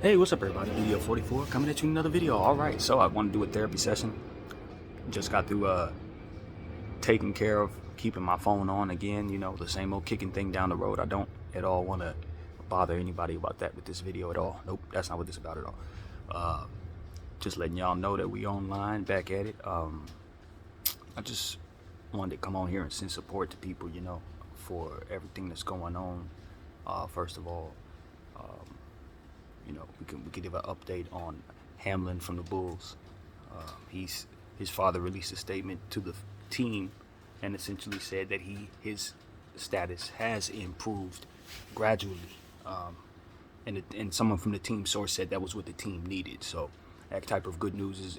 Hey, what's up everybody? BDF 44 coming at you with another video. Alright, so I want to do a therapy session. Just got through taking care of keeping my phone on again, the same old kicking thing down the road. I don't at all want to bother anybody about that with this video at all. Nope, that's not what this is about at all. Just letting y'all know that we online, back at it. I just wanted to come on here and send support to people, for everything that's going on. First of all, we could give an update on Hamlin from the Bulls. His father released a statement to the team and essentially said that his status has improved gradually. And someone from the team source said that was what the team needed. So that type of good news is,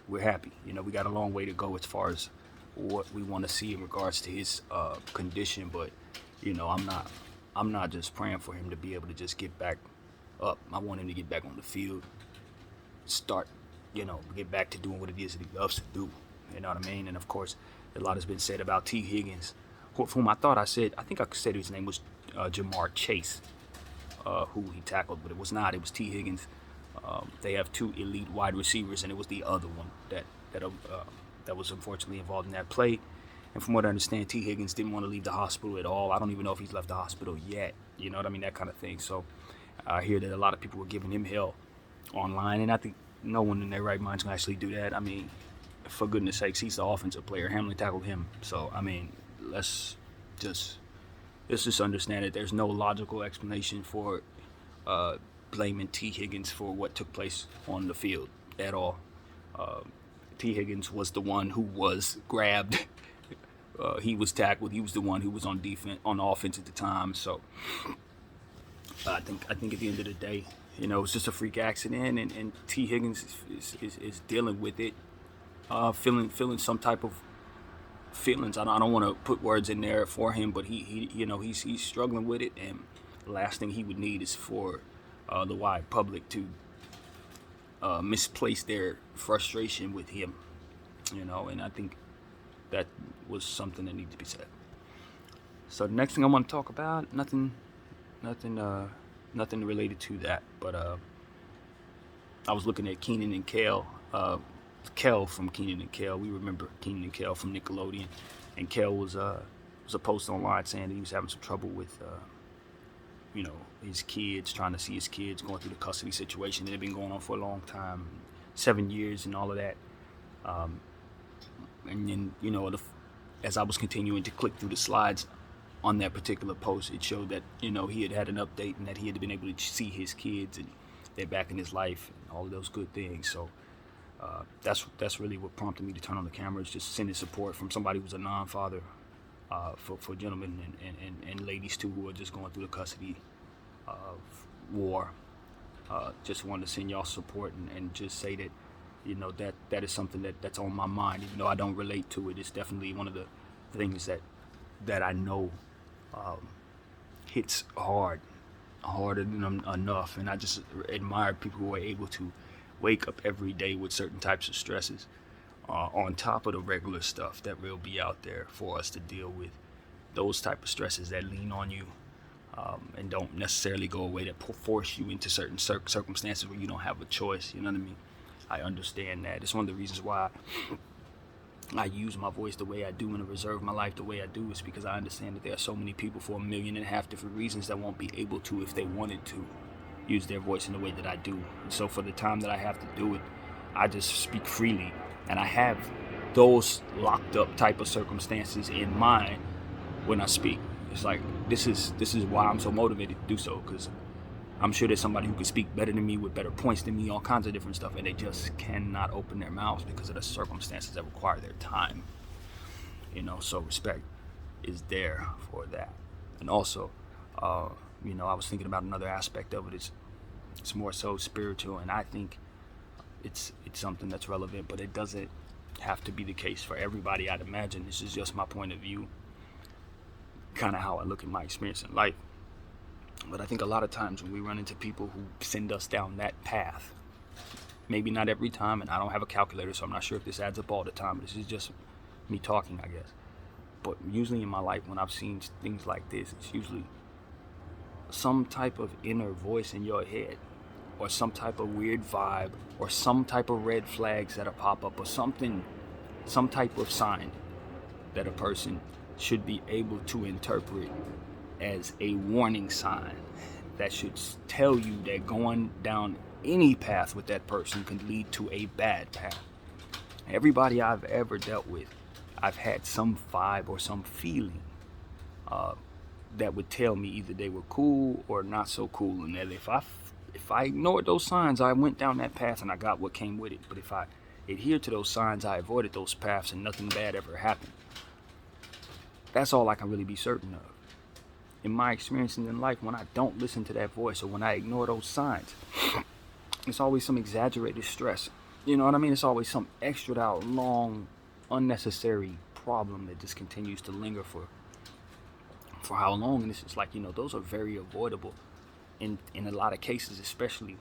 we're happy. We got a long way to go as far as what we want to see in regards to his condition, but I'm not just praying for him to be able to just get back up. I want him to get back on the field, start, get back to doing what it is that he loves to do. You know what I mean? And of course, a lot has been said about T. Higgins, whom I think I said his name was Jamar Chase, who he tackled, but it was not. It was T. Higgins. They have two elite wide receivers, and it was the other one that was unfortunately involved in that play. And from what I understand, T. Higgins didn't want to leave the hospital at all. I don't even know if he's left the hospital yet. You know what I mean? That kind of thing. So I hear that a lot of people were giving him hell online, and I think no one in their right mind can actually do that. I mean, for goodness sakes, he's the offensive player. Hamlin tackled him. So, I mean, let's just understand that there's no logical explanation for blaming T. Higgins for what took place on the field at all. T. Higgins was the one who was grabbed. He was tackled. He was the one who was on offense at the time. So I think at the end of the day, it's just a freak accident, and T. Higgins is dealing with it, feeling some type of feelings. I don't want to put words in there for him, but he's struggling with it, and the last thing he would need is for the wide public to misplace their frustration with him, and I think that was something that needed to be said. So the next thing I want to talk about, nothing related to that, but I was looking at Keenan and Kel. Kel from Keenan and Kel. We remember Keenan and Kel from Nickelodeon, and Kel was a post online saying that he was having some trouble with his kids, trying to see his kids, going through the custody situation that had been going on for a long time, 7 years and all of that. And then, as I was continuing to click through the slides on that particular post, it showed that, he had an update and that he had been able to see his kids and they're back in his life and all of those good things. So that's really what prompted me to turn on the cameras, just sending support from somebody who's a non-father for gentlemen and ladies too who are just going through the custody war. Just wanted to send y'all support and just say that that is something that's on my mind, even though I don't relate to it. It's definitely one of the things that I know hits harder than enough, and I just admire people who are able to wake up every day with certain types of stresses on top of the regular stuff that will be out there for us to deal with. Those type of stresses that lean on you and don't necessarily go away, that force you into certain circumstances where you don't have a choice. You know what I mean? I understand that. It's one of the reasons why I use my voice the way I do and reserve my life the way I do, is because I understand that there are so many people for 1.5 million different reasons that won't be able to, if they wanted to, use their voice in the way that I do. And so for the time that I have to do it, I just speak freely, and I have those locked up type of circumstances in mind when I speak. It's like this is why I'm so motivated to do so, because I'm sure there's somebody who could speak better than me, with better points than me, all kinds of different stuff, and they just cannot open their mouths because of the circumstances that require their time. So respect is there for that. And also, I was thinking about another aspect of it. It's more so spiritual, and I think it's something that's relevant, but it doesn't have to be the case for everybody. I'd imagine this is just my point of view, kind of how I look at my experience in life. But I think a lot of times when we run into people who send us down that path, maybe not every time, and I don't have a calculator, so I'm not sure if this adds up all the time, but this is just me talking, I guess. But usually in my life, when I've seen things like this, it's usually some type of inner voice in your head or some type of weird vibe or some type of red flags that'll pop up or something, some type of sign that a person should be able to interpret as a warning sign that should tell you that going down any path with that person could lead to a bad path. Everybody I've ever dealt with, I've had some vibe or some feeling that would tell me either they were cool or not so cool, and that if I ignored those signs, I went down that path and I got what came with it. But if I adhered to those signs, I avoided those paths and nothing bad ever happened. That's all I can really be certain of. In my experiences in life, when I don't listen to that voice or when I ignore those signs, it's always some exaggerated stress. You know what I mean? It's always some extra out, long, unnecessary problem that just continues to linger for how long. And it's just like, those are very avoidable in a lot of cases, especially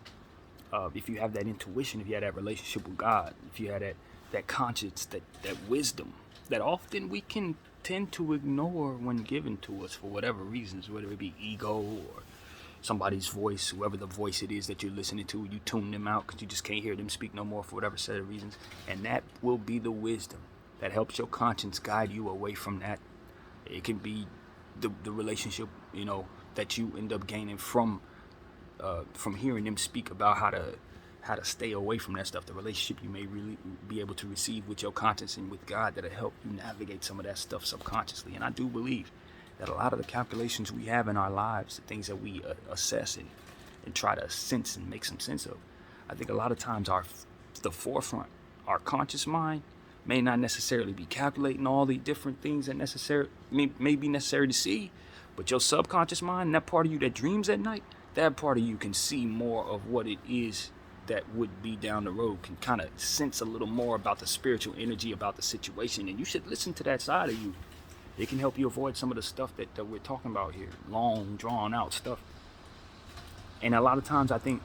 if you have that intuition, if you have that relationship with God, if you have that conscience, that wisdom that often we can tend to ignore when given to us for whatever reasons, whether it be ego or somebody's voice, whoever the voice it is that you're listening to, you tune them out because you just can't hear them speak no more for whatever set of reasons. And that will be the wisdom that helps your conscience guide you away from that. It can be the relationship, that you end up gaining from hearing them speak about how to stay away from that stuff. The relationship you may really be able to receive with your conscience and with God that'll help you navigate some of that stuff subconsciously. And I do believe that a lot of the calculations we have in our lives, the things that we assess and try to sense and make some sense of, I think a lot of times the forefront, our conscious mind, may not necessarily be calculating all the different things that may be necessary to see, but your subconscious mind, that part of you that dreams at night, that part of you can see more of what it is that would be down the road, can kind of sense a little more about the spiritual energy about the situation, and you should listen to that side of you. It can help you avoid some of the stuff that we're talking about here, long, drawn out stuff. And a lot of times I think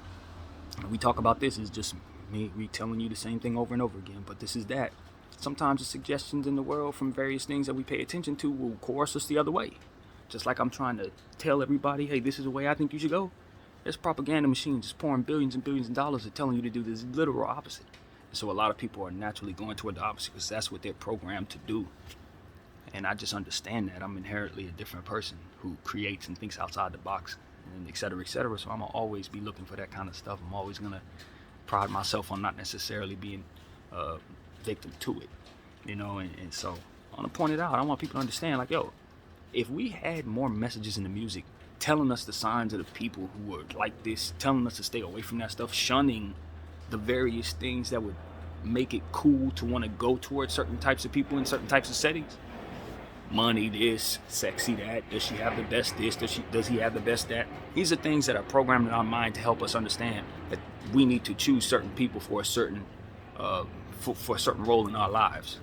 we talk about this is just me retelling you the same thing over and over again, but this is that. Sometimes the suggestions in the world from various things that we pay attention to will coerce us the other way. Just like I'm trying to tell everybody, hey, this is the way I think you should go. There's propaganda machines just pouring billions and billions of dollars and telling you to do this literal opposite. And so a lot of people are naturally going toward the opposite because that's what they're programmed to do. And I just understand that. I'm inherently a different person who creates and thinks outside the box, and et cetera, et cetera. So I'm going to always be looking for that kind of stuff. I'm always going to pride myself on not necessarily being victim to it, and so I want to point it out. I want people to understand, like, if we had more messages in the music telling us the signs of the people who are like this, telling us to stay away from that stuff, shunning the various things that would make it cool to want to go towards certain types of people in certain types of settings. Money this, sexy that, does she have the best this, does he have the best that? These are things that are programmed in our mind to help us understand that we need to choose certain people for a certain for a certain role in our lives.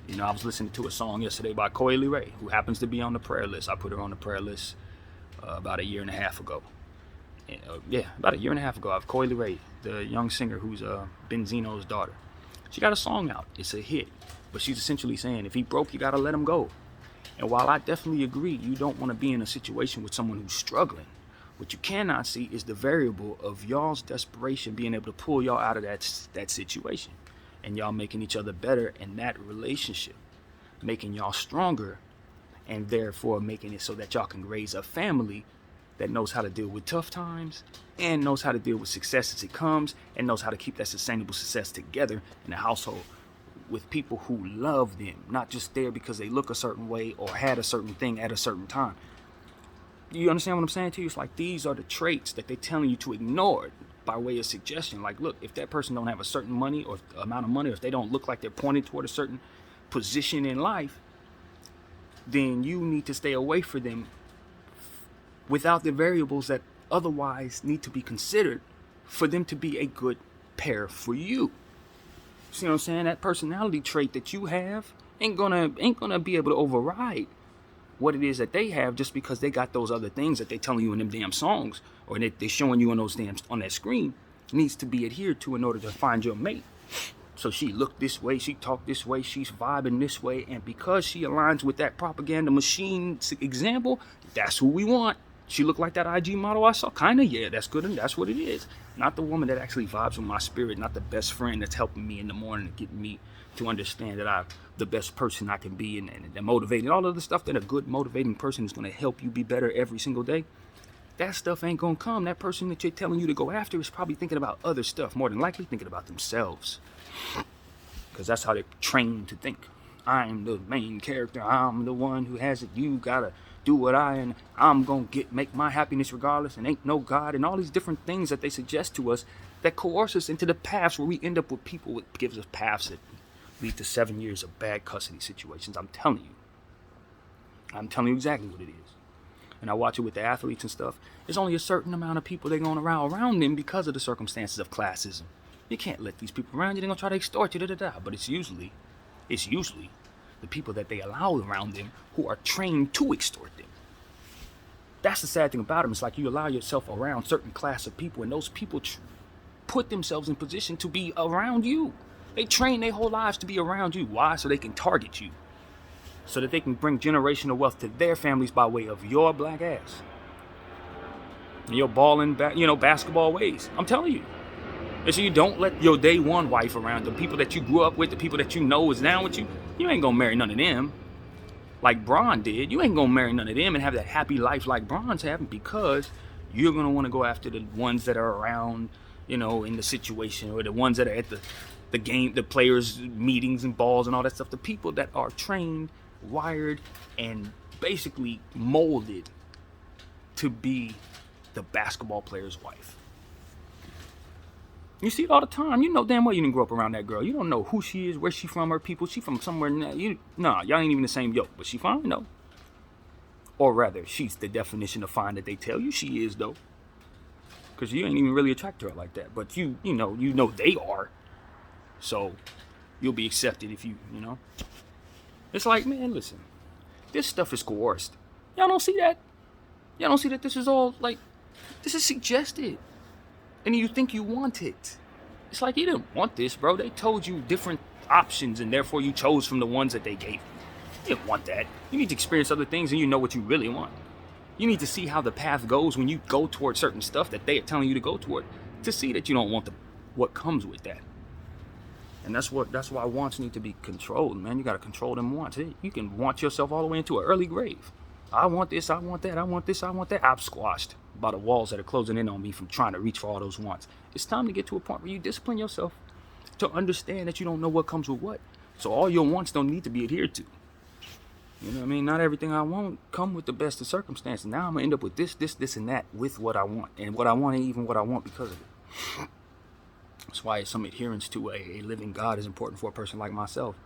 I was listening to a song yesterday by Coily Ray, who happens to be on the prayer list. I put her on the prayer list about a year and a half ago. About a year and a half ago. I have Coily Ray, the young singer who's Benzino's daughter. She got a song out. It's a hit. But she's essentially saying, if he broke, you gotta let him go. And while I definitely agree, you don't want to be in a situation with someone who's struggling, what you cannot see is the variable of y'all's desperation being able to pull y'all out of that situation. And y'all making each other better in that relationship, making y'all stronger, and therefore making it so that y'all can raise a family that knows how to deal with tough times and knows how to deal with success as it comes and knows how to keep that sustainable success together in a household with people who love them, not just there because they look a certain way or had a certain thing at a certain time. You understand what I'm saying to you? It's like these are the traits that they're telling you to ignore by way of suggestion. Like, look, if that person don't have a certain money or amount of money, or if they don't look like they're pointing toward a certain position in life, then you need to stay away from them without the variables that otherwise need to be considered for them to be a good pair for you. See what I'm saying? That personality trait that you have ain't gonna be able to override what it is that they have just because they got those other things that they telling you in them damn songs or they showing you on those on that screen. Needs to be adhered to in order to find your mate. So she looked this way, she talked this way, she's vibing this way, and because she aligns with that propaganda machine example, that's who we want. She looked like that IG model I saw? Kinda, yeah, that's good, and that's what it is. Not the woman that actually vibes with my spirit, not the best friend that's helping me in the morning and getting me to understand that I'm the best person I can be and motivating. All of the stuff that a good motivating person is going to help you be better every single day. That stuff ain't going to come. That person that you're telling you to go after is probably thinking about other stuff, more than likely thinking about themselves. Because that's how they're trained to think. I'm the main character. I'm the one who has it. You gotta do what and I'm gonna make my happiness regardless, and ain't no God, and all these different things that they suggest to us that coerce us into the paths where we end up with people that gives us paths that lead to 7 years of bad custody situations. I'm telling you exactly what it is. And I watch it with the athletes and stuff. There's only a certain amount of people they're going around them because of the circumstances of classism. You can't let these people around you. They're gonna try to extort you, But it's usually the people that they allow around them who are trained to extort them. That's the sad thing about them. It's like you allow yourself around certain class of people, and those people put themselves in position to be around you. They train their whole lives to be around you. Why? So they can target you. So that they can bring generational wealth to their families by way of your black ass. And your balling, basketball ways. I'm telling you. And so you don't let your day one wife around, the people that you grew up with, the people that you know is down with you. You ain't gonna marry none of them like Bron did. You ain't gonna marry none of them and have that happy life like Bron's having, because you're gonna want to go after the ones that are around, in the situation, or the ones that are at the game, the players' meetings and balls and all that stuff. The people that are trained, wired, and basically molded to be the basketball player's wife. You see it all the time. You know damn well you didn't grow up around that girl. You don't know who she is, where she from, her people. She from somewhere. Y'all ain't even the same yoke. But she fine, no. Or rather, she's the definition of fine that they tell you she is, though. Because you ain't even really attracted to her like that. But you know they are. So you'll be accepted if you. It's like, man, listen. This stuff is coerced. Y'all don't see that? Y'all don't see that this is all, this is suggested. And you think you want it. It's like, you didn't want this, bro. They told you different options, and therefore you chose from the ones that they gave you. You didn't want that. You need to experience other things, and you know what you really want. You need to see how the path goes when you go towards certain stuff that they are telling you to go toward, to see that you don't want what comes with that. And that's why wants need to be controlled, man. You got to control them wants. You can want yourself all the way into an early grave. I want this, I want that, I want this, I want that. I'm squashed by the walls that are closing in on me from trying to reach for all those wants. It's time to get to a point where you discipline yourself to understand that you don't know what comes with what. So all your wants don't need to be adhered to. You know what I mean? Not everything I want come with the best of circumstances. Now I'm going to end up with this, and that with what I want. And what I want ain't even what I want because of it. That's why some adherence to a living God is important for a person like myself.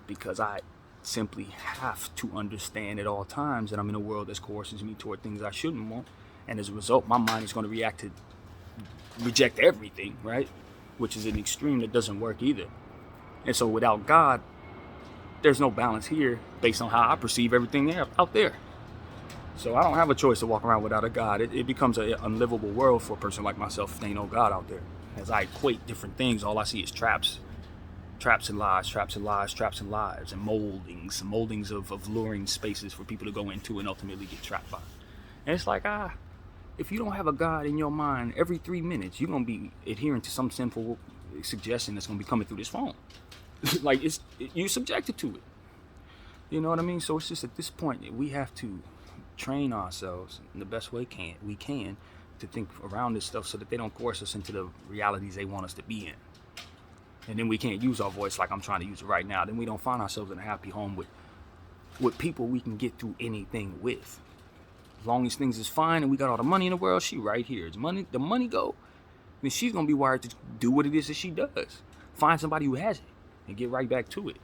Because I simply have to understand at all times that I'm in a world that coerces me toward things I shouldn't want. And as a result, my mind is going to reject everything, right? Which is an extreme that doesn't work either. And so without God, there's no balance here based on how I perceive everything out there. So I don't have a choice to walk around without a God. It becomes an unlivable world for a person like myself if there ain't no God out there. As I equate different things, all I see is traps. Traps and lies, traps and lies, traps and lies, and moldings of luring spaces for people to go into and ultimately get trapped by. And it's like, if you don't have a God in your mind, every 3 minutes, you're going to be adhering to some sinful suggestion that's going to be coming through this phone. You're subjected to it. You know what I mean? So it's just at this point that we have to train ourselves in the best way we can to think around this stuff so that they don't coerce us into the realities they want us to be in. And then we can't use our voice like I'm trying to use it right now. Then we don't find ourselves in a happy home with people we can get through anything with. As long as things is fine and we got all the money in the world, she right here. The money go, then she's going to be wired to do what it is that she does. Find somebody who has it and get right back to it.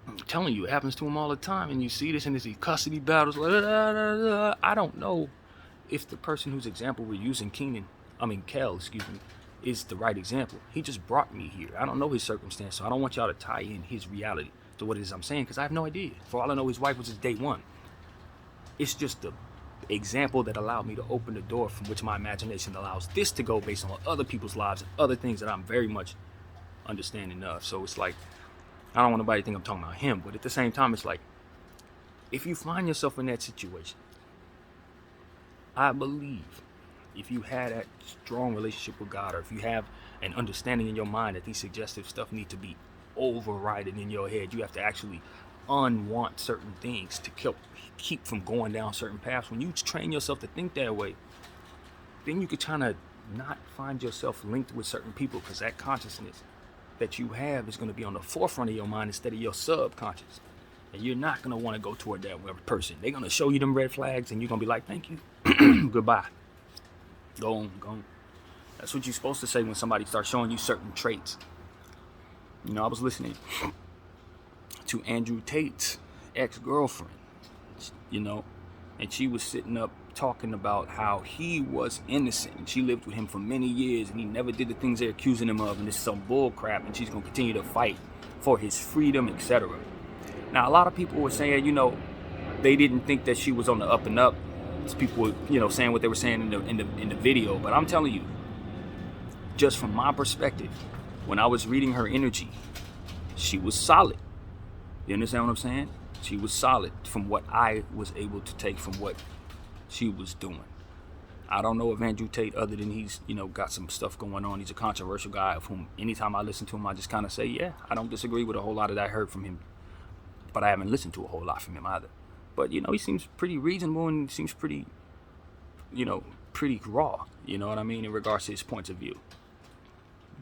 I'm telling you, it happens to them all the time. And you see this in these custody battles. I don't know if the person whose example we're using, Kel, is the right example. He just brought me here. I don't know his circumstance, so I don't want y'all to tie in his reality to what it is I'm saying, because I have no idea. For all I know, his wife was his day one. It's just the example that allowed me to open the door from which my imagination allows this to go based on other people's lives and other things that I'm very much understanding of. So it's like, I don't want nobody to think I'm talking about him, but at the same time, it's like, if you find yourself in that situation, I believe if you had that strong relationship with God, or if you have an understanding in your mind that these suggestive stuff need to be overridden in your head, you have to actually unwant certain things to keep from going down certain paths. When you train yourself to think that way, then you could kind of not find yourself linked with certain people, because that consciousness that you have is going to be on the forefront of your mind instead of your subconscious. And you're not going to want to go toward that person. They're going to show you them red flags and you're going to be like, thank you. Goodbye. Go on. That's what you're supposed to say when somebody starts showing you certain traits. You know, I was listening to Andrew Tate's ex-girlfriend, you know, and she was sitting up talking about how he was innocent and she lived with him for many years and he never did the things they're accusing him of, and it's some bull crap, and she's going to continue to fight for his freedom, etc. Now, a lot of people were saying, you know, they didn't think that she was on the up and up. People were, you know, saying what they were saying in the video, but I'm telling you, just from my perspective, when I was reading her energy, she was solid. You understand what I'm saying? She was solid from what I was able to take from what she was doing. I don't know of Andrew Tate other than he's, you know, got some stuff going on. He's a controversial guy of whom anytime I listen to him, I just kind of say, yeah, I don't disagree with a whole lot that I heard from him, but I haven't listened to a whole lot from him either. But, you know, he seems pretty reasonable and seems pretty, you know, pretty raw, you know what I mean, in regards to his points of view.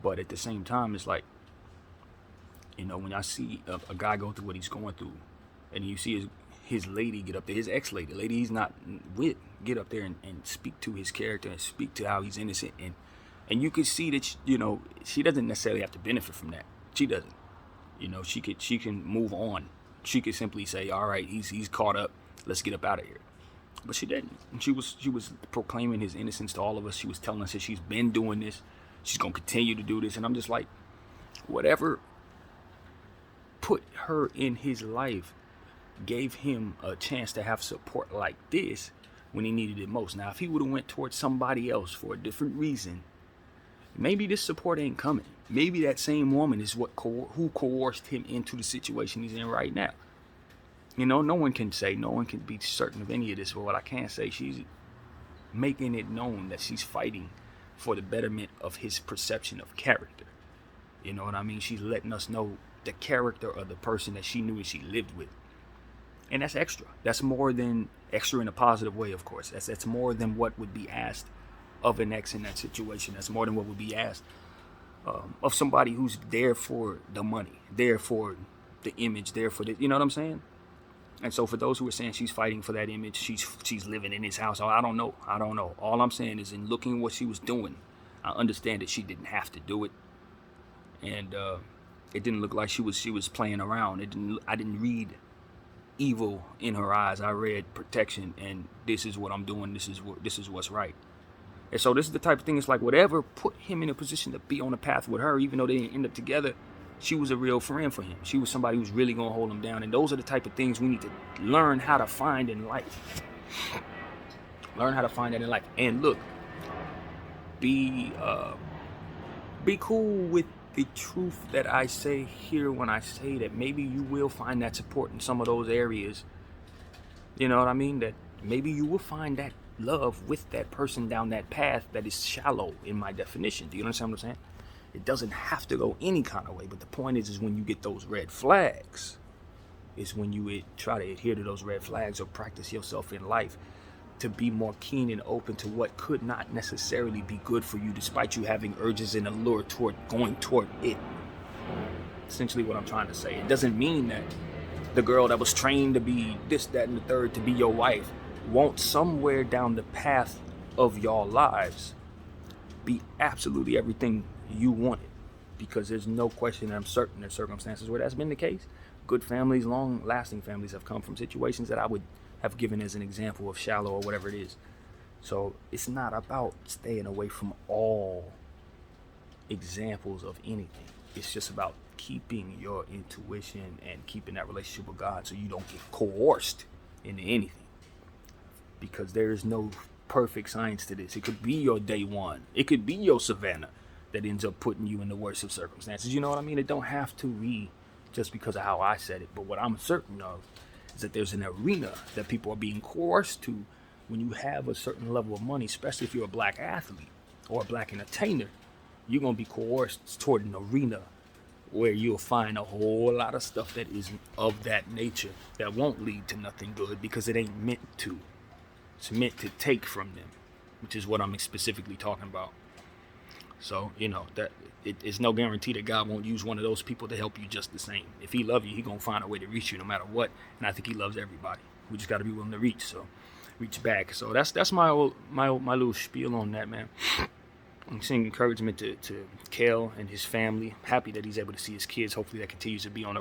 But at the same time, it's like, you know, when I see a guy go through what he's going through, and you see his lady get up there, his ex-lady, lady he's not with, get up there and speak to his character and speak to how he's innocent. And you can see that, you know, she doesn't necessarily have to benefit from that. She doesn't. You know, she can move on. She could simply say, all right, he's caught up. Let's get up out of here. But she didn't. And she was proclaiming his innocence to all of us. She was telling us that she's been doing this. She's going to continue to do this. And I'm just like, whatever put her in his life gave him a chance to have support like this when he needed it most. Now, if he would have went towards somebody else for a different reason, maybe this support ain't coming. Maybe that same woman is who coerced him into the situation he's in right now. You know, no one can be certain of any of this, but what I can say, she's making it known that she's fighting for the betterment of his perception of character. You know what I mean? She's letting us know the character of the person that she knew and she lived with. And that's extra. That's more than extra in a positive way, of course. That's more than what would be asked of an ex in that situation. That's more than what would be asked of somebody who's there for the money, there for the image, there for the, you know what I'm saying? And so for those who are saying she's fighting for that image, she's living in his house, I don't know. All I'm saying is, in looking at what she was doing, I understand that she didn't have to do it. And it didn't look like she was playing around. I didn't read evil in her eyes. I read protection, and this is what I'm doing. This is what's right. And so this is the type of thing, it's like whatever put him in a position to be on a path with her, even though they didn't end up together, she was a real friend for him. She was somebody who's really going to hold him down. And those are the type of things we need to learn how to find in life. Learn how to find that in life. And look, be cool with the truth that I say here when I say that maybe you will find that support in some of those areas. You know what I mean? That maybe you will find that love with that person down that path that is shallow in my definition. Do you understand what I'm saying? It doesn't have to go any kind of way, but the point is when you get those red flags, is when you try to adhere to those red flags or practice yourself in life to be more keen and open to what could not necessarily be good for you, despite you having urges and allure toward going toward it. Essentially what I'm trying to say. It doesn't mean that the girl that was trained to be this, that, and the third to be your wife won't somewhere down the path of your lives be absolutely everything you wanted, because there's no question, and I'm certain there's circumstances where that's been the case. Good families, long-lasting families have come from situations that I would have given as an example of shallow or whatever it is. So it's not about staying away from all examples of anything. It's just about keeping your intuition and keeping that relationship with God so you don't get coerced into anything. Because there is no perfect science to this. It could be your day one. It could be your Savannah that ends up putting you in the worst of circumstances. You know what I mean? It don't have to be just because of how I said it. But what I'm certain of is that there's an arena that people are being coerced to when you have a certain level of money, especially if you're a black athlete or a black entertainer, you're going to be coerced toward an arena where you'll find a whole lot of stuff that isn't of that nature, that won't lead to nothing good, because it ain't meant to. It's meant to take from them, which is what I'm specifically talking about. So, that it's no guarantee that God won't use one of those people to help you just the same. If he loves you, he gonna find a way to reach you no matter what. And I think he loves everybody. We just got to be willing to reach. So, reach back. So that's my little spiel on that, man. I'm sending encouragement to Kel and his family. Happy that he's able to see his kids. Hopefully that continues to be on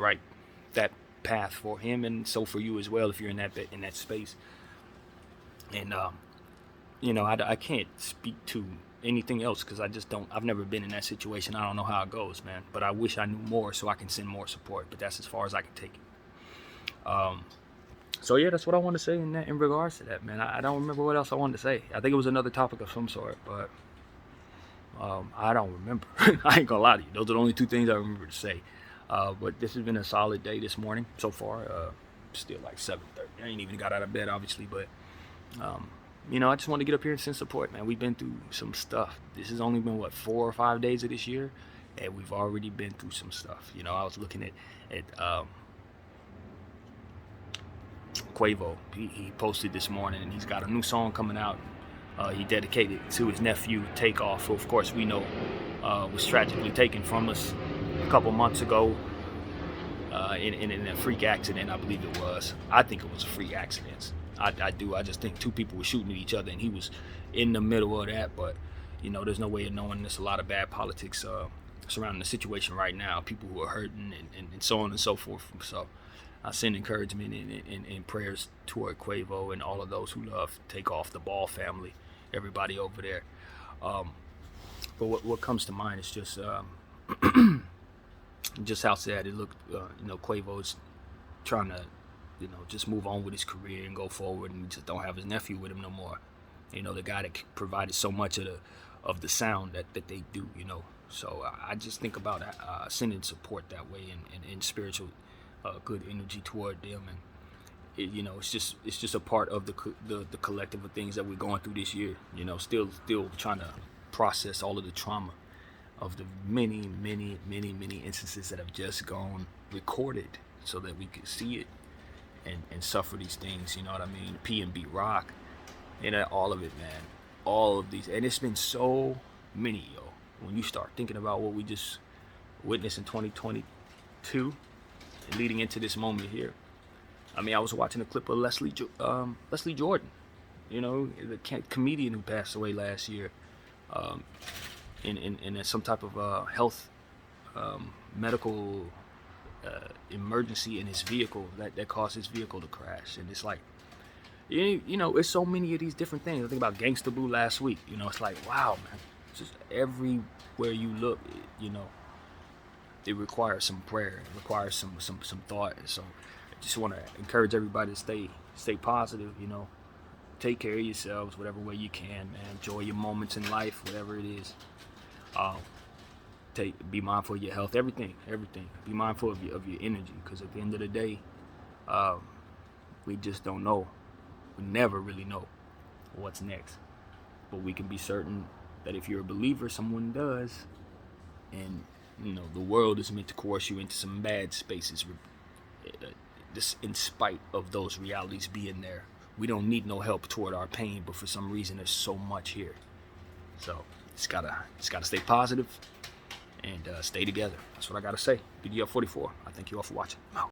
that path for him, and so for you as well if you're in that space. And I can't speak to anything else because I've never been in that situation. I don't know how it goes, man, but I wish I knew more so I can send more support, but that's as far as I can take it. So yeah, that's what I want to say in regards to that, man. I don't remember what else I wanted to say. I think it was another topic of some sort, but I don't remember. I ain't gonna lie to you. Those are the only two things I remember to say. But this has been a solid day this morning so far. Still like 7:30. I ain't even got out of bed, obviously, but I just want to get up here and send support, man. We've been through some stuff. This has only been 4 or 5 days of this year, and we've already been through some stuff. I was looking at Quavo. He posted this morning, and he's got a new song coming out. He dedicated to his nephew Takeoff, who of course we know was tragically taken from us a couple months ago in a freak accident, I believe it was. I think it was a freak accident. I do. I just think two people were shooting at each other, and he was in the middle of that. But there's no way of knowing. There's a lot of bad politics surrounding the situation right now. People who are hurting and so on and so forth. So I send encouragement and prayers toward Quavo and all of those who love Takeoff, the Ball family, everybody over there. But what comes to mind is just just how sad it looked. Quavo's trying to just move on with his career and go forward, and we just don't have his nephew with him no more. The guy that provided so much of the sound that they do. So I just think about sending support that way and spiritual good energy toward them, and it's just a part of the collective of things that we're going through this year. Still trying to process all of the trauma of the many instances that have just gone recorded, so that we could see it and suffer these things. You know what I mean? P&B Rock, all of it, man. All of these, and it's been so many, yo. When you start thinking about what we just witnessed in 2022, and leading into this moment here. I mean, I was watching a clip of Leslie Jordan, the comedian who passed away last year, in some type of health medical emergency in his vehicle that caused his vehicle to crash. And it's like, it's so many of these different things. I think about Gangsta Boo last week. It's like, wow, man. It's just everywhere you look, it requires some prayer. It requires some thought. And so I just want to encourage everybody to stay positive. Take care of yourselves whatever way you can, man. Enjoy your moments in life, whatever it is. Be mindful of your health, everything. Be mindful of your energy, because at the end of the day, we just don't know. We never really know what's next. But we can be certain that if you're a believer, someone does. And, the world is meant to coerce you into some bad spaces, in spite of those realities being there. We don't need no help toward our pain, but for some reason there's so much here. So it's gotta stay positive and stay together. That's what I gotta say. BDF 44. I thank you all for watching. I'm out.